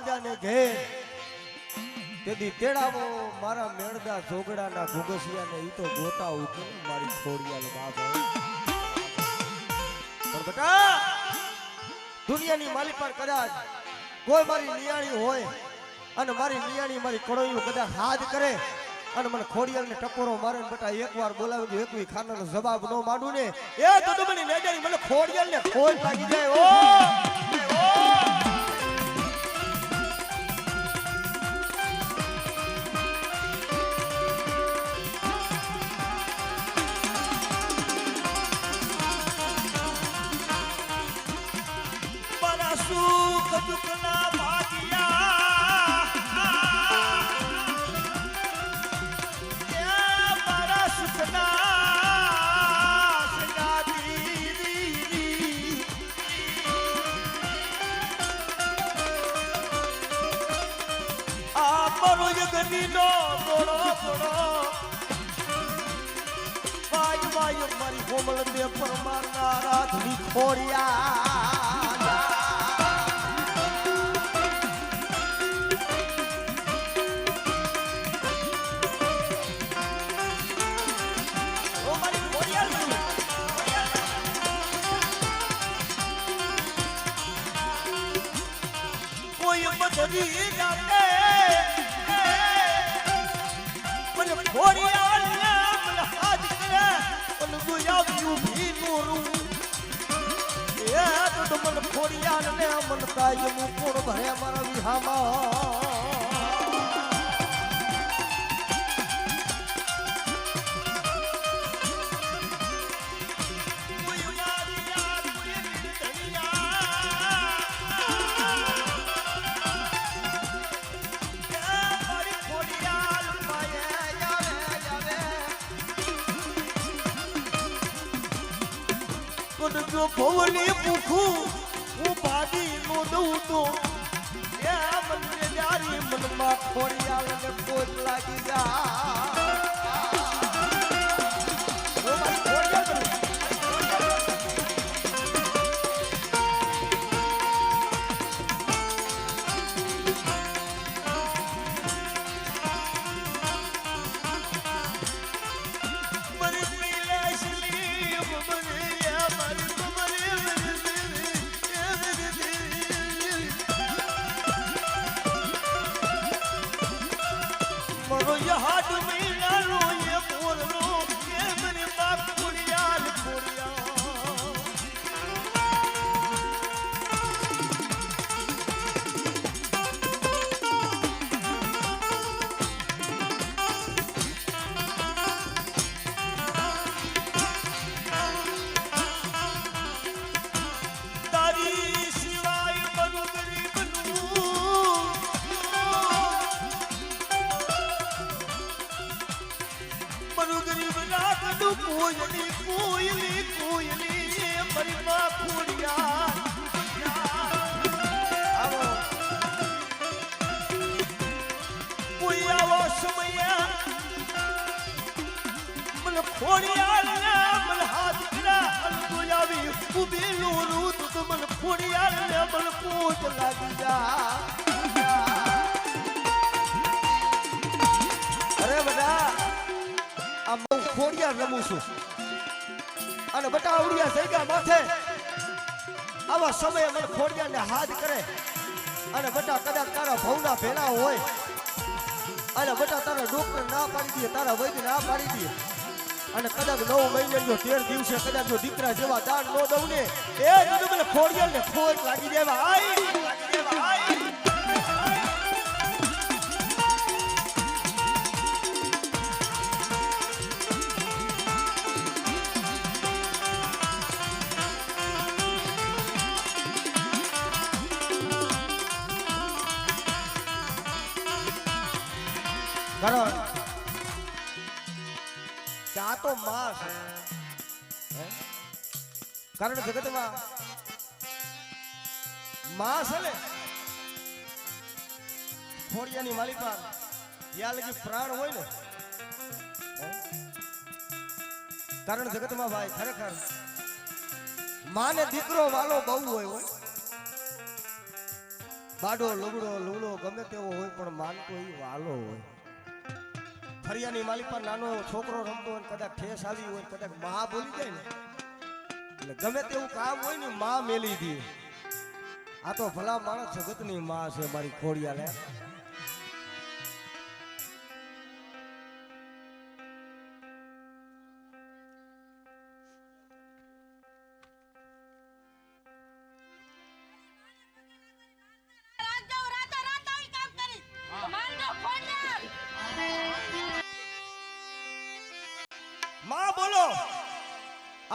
રાજાને ઘેર તેથી તેડાવો મારા મેળદા જોગડાના ઘુગસિયાને ઈ તો ગોતા ઉકે મારી ખોડિયાલ બાપ પણ બેટા દુનિયાની માલિક પર કદાચ કોઈ મારી નિયાણી હોય અને મારી નિયાણી મારી કડોયું કદાચ હાથ કરે અને મને ખોડિયાલને ટકોરો મારે ને બેટા એકવાર બોલાવી દો એકવી ખાનાનો જવાબ ન માંડું ને એ તો મને નેજાની મને ખોડિયાલને ખોજ લાગી જાય ઓ દુખના ભાગ્યા મારા સુખના આ મારો યગનીનો ગોળો ગોળો વાય વાય મારી કોમલ દે પરમારના ધની ખોડિયા બદરી જાતે મને ખોડિયાને મને હાથ કરે મને ગુયાવ્યું ભીનુરું એ તો મને ખોડિયાને મન કાયમું કોણ ભરે મારા વિહામાં જો ભવલી ભૂખું હું ભાડી નો દઉં તો એ મને જારી મનમાં ખોડિયાલને કોટ લાગી જા કોયલી કોયલી કોયલી મારી માં ખોડિયા આવો કોઈ આવો સમય મને ખોડિયા મને હાથ કરા તું આવી ઉભી લોરું તો મને ખોડિયા મને કોટ લાગી જા અરે બધા ખોડિયા રમું છું અને બટા આવડિયા જગ્યા માથે આવા સમયે મને ખોડિયાને હાથ કરે અને બટા કદાચ તારા ભવના ભેલા હોય અને બટા તારા ડોક્ટર ના પાડી દે તારા વૈદ્ય ના પાડી દે અને કદાચ 9 મહિને જો 13 દિવસે કદાચ જો દીકરા જેવા દાન ન દઉં ને એ બધું મને ખોડિયાને ખોટ લાગી દેવા આઈ કારણ કે આ તો માં છે કારણ જગતમાં માં છે ને ખોડિયાની માલિકા ત્યાં લગી પ્રાણ હોય ને કારણ જગતમાં ભાઈ ખરેખર માને દીકરો વાલો બહુ હોય બાડો લુગડો લુગડો ગમે તેવો હોય પણ માનતો એ વાલો હોય. ફરિયાની માલી પર નાનો છોકરો રમતો હોય કદાચ ઠેસ આવી હોય કદાચ માં બોલી જાય ને એટલે ગમે તેવું કામ હોય ને માં મેલી દે. આ તો ભલા માણસ જગતની માં છે મારી ખોડિયાલે. માં બોલો.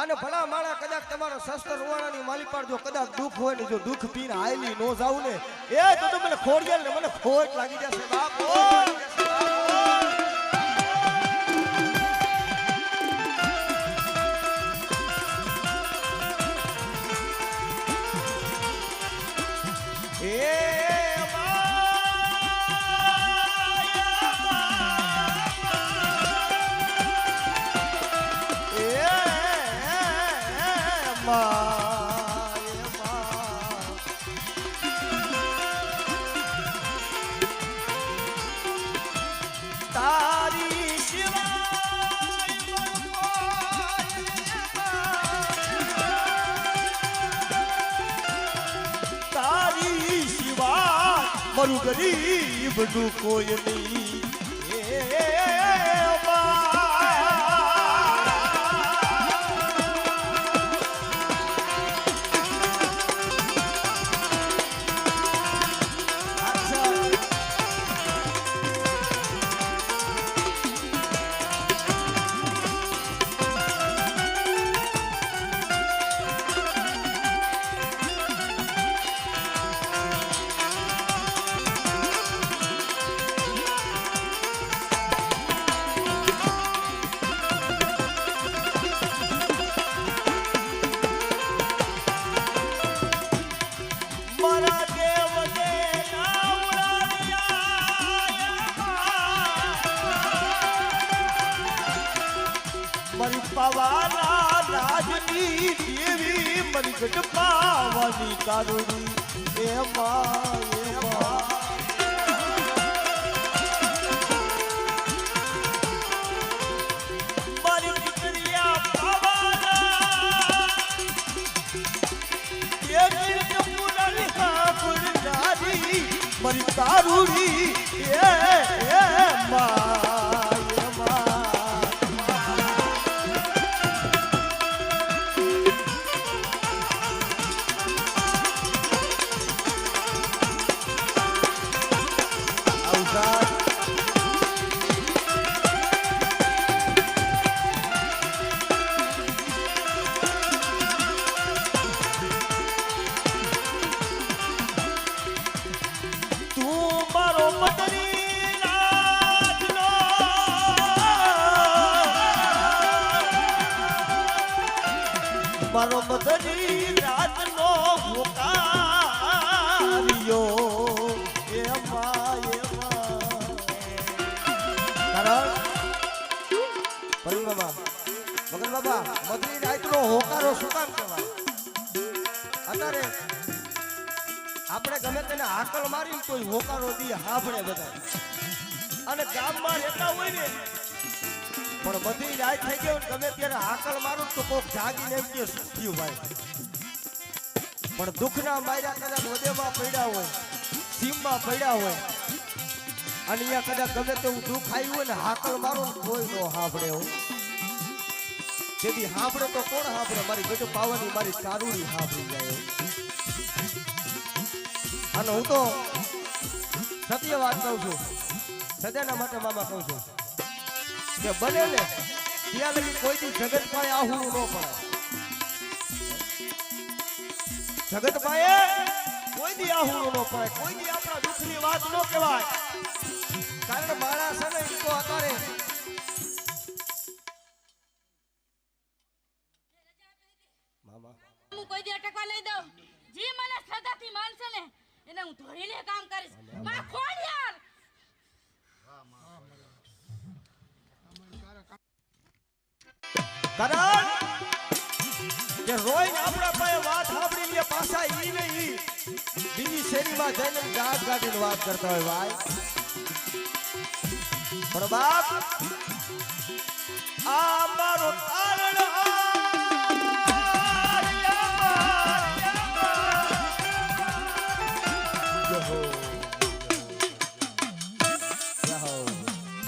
અને ભલા માણા કદાચ તમારા શસ્ત્ર રૂવાણાની માલી પર જો કદાચ દુઃખ હોય ને જો દુઃખ પીને આયલી નો જાવ ને એ તો મને ખોડિયાલ ને મને ખોટ લાગી જશે બાપ. મારું ગરીબ નું કોઈ નહીં. મારી પાવાના રાજની દેવી મારી ગઢ પાવાની કારુણી એમાં મારી દીકરીયા પાવાના દેવી ચપુરાની કાપડનારી મારી કારુણી એમાં મારો મદની રાતનો હોકારિયો એમાં કારણ પરી બાબા મગન બાબા મદની રાતનો હોકારો શું કામ કહેવાય? અત્યારે આપણે ગમે તેને હાકલ મારીને કોઈ હોકારો દી હાફડે બધા અને ગામમાં રહેતા હોય ને પણ બધી રાત થઈ ગયો ગમે ત્યારે હાકલ મારું તો કોક જાગીને એમ કે શું થયું ભાઈ. પણ દુઃખના માર્યા કદાચ વધેમાં પડ્યા હોય સીમમાં પડ્યા હોય અને અહીંયા કદાચ ગમે તેવું દુઃખ આવ્યું હોય ને હાકલ મારો કોઈ નો હાંભળે હોય. તેથી હાંભળે તો કોણ હાંભળે? મારી ગઢ પાવાની મારી કારુડી હાંભળી જાય. અને હું તો સત્ય વાત કહું છું, સદાના માટે મામા કહું છું કે બને ને ત્યાં લગી કોઈ દી જગત પાસે આવું ન પડે. જગત પાસે કોઈ દી આવું ન પડે, કોઈ દી આપણા દુઃખની વાત ન કહેવાય. કારણ માણસ છે ને એ તો અત્યારે મામા હું કોઈ દી અટકવા લઈ દઉં. જી મને શ્રદ્ધાથી માનશે ને એને હું ધોઈને કામ કરીશ. માં ખોલ યાર. કારણ કે રોજ આપણા પાસે વાત સાંભળી લે પાછા ઈ ને ઈ બીજી શેરીમાં માં જઈને દાંત કાઢીને વાત કરતા હોય ભાઈ પણ બાપ આ મારો તારણ